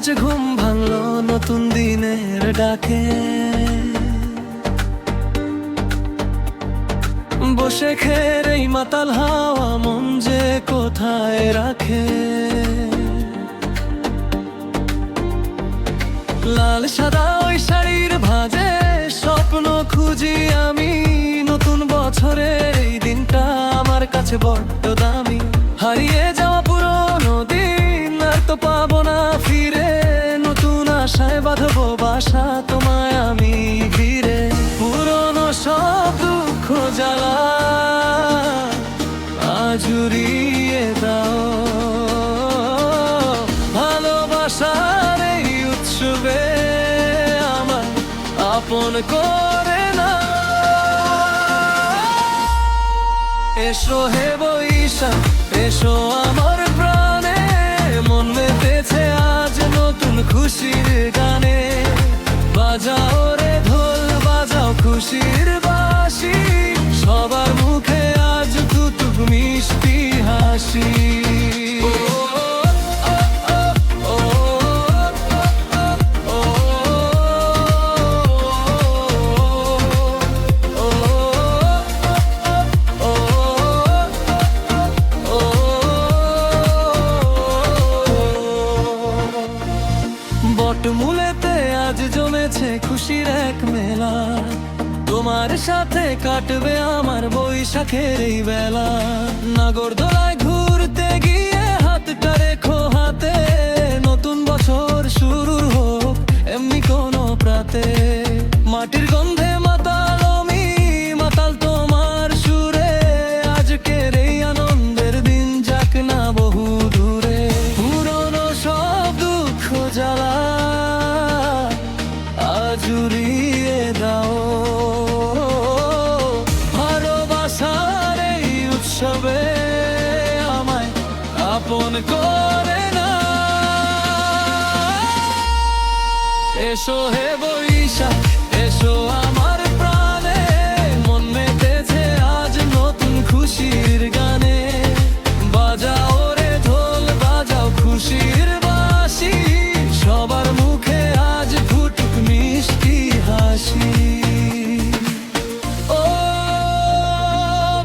আজ ঘুম ভাঙলো নতুন দিনের ডাকে, বসে খের এই মাতাল হাওয়া মন যে কোথায় রাখে। লাল সাদা ওই শাড়ির ভাঁজে স্বপ্ন খুঁজি আমি, নতুন বছরের এই দিনটা আমার কাছে বড্ড দামি। হারিয়ে যাওয়া পুরনো দিন আর তো পাবো না ফিরে, নতুন আশায় বাঁধবো বাসা তোমায় আমি ঘিরে। পুরনো সব দুঃখ জ্বালা আজ উড়িয়ে দাও, ভালোবাসার এই উৎসবে আমার আপন করে না। এসো হে বৈশাখ এসো আমার প্রাণে, মন মেতেছে আজ নতুন খুশির গানে। বাজাও রে ঢোল বাজাও খুশির বাঁশি, সবার মুখে আজ টুকটুক মিষ্টি হাসি। বটমূলেতে আজ জমেছে খুশির এক মেলা, তোমার সাথে কাটবে আমার বৈশাখের এই বেলা। নাগরদোলায় ঘুরতে গিয়ে হাতটা রেখো হাতে, নতুন বছর শুরু হোক এমনি কোনো প্রাতে। মাটির গন্ধে মাতাল আমি মাতাল তোমার সুরে, আজকের এই আনন্দের দিন যাক না বহু দূরে। পুরনো সব দুঃখ জ্বালা আজ উড়িয়ে দাও, ভালোবাসার এই উৎসবে আমায় আপন করে না। এসো হে বৈশাখ এসো আমার প্রাণে, মন মেতেছে আজ নতুন খুশির গানে। বাজাও রে ঢোল বাজাও খুশির বাঁশি, সবার মুখে আজ ফুটুক মিষ্টি হাসি। ও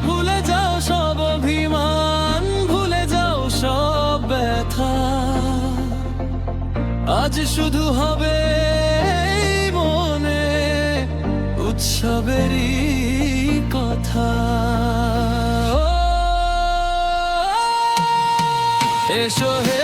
ভুলে যাও সব অভিমান, ভুলে যাও সব ব্যথা, আজ শুধু হবে এই মনে উৎসবেরই কথা। এসো হে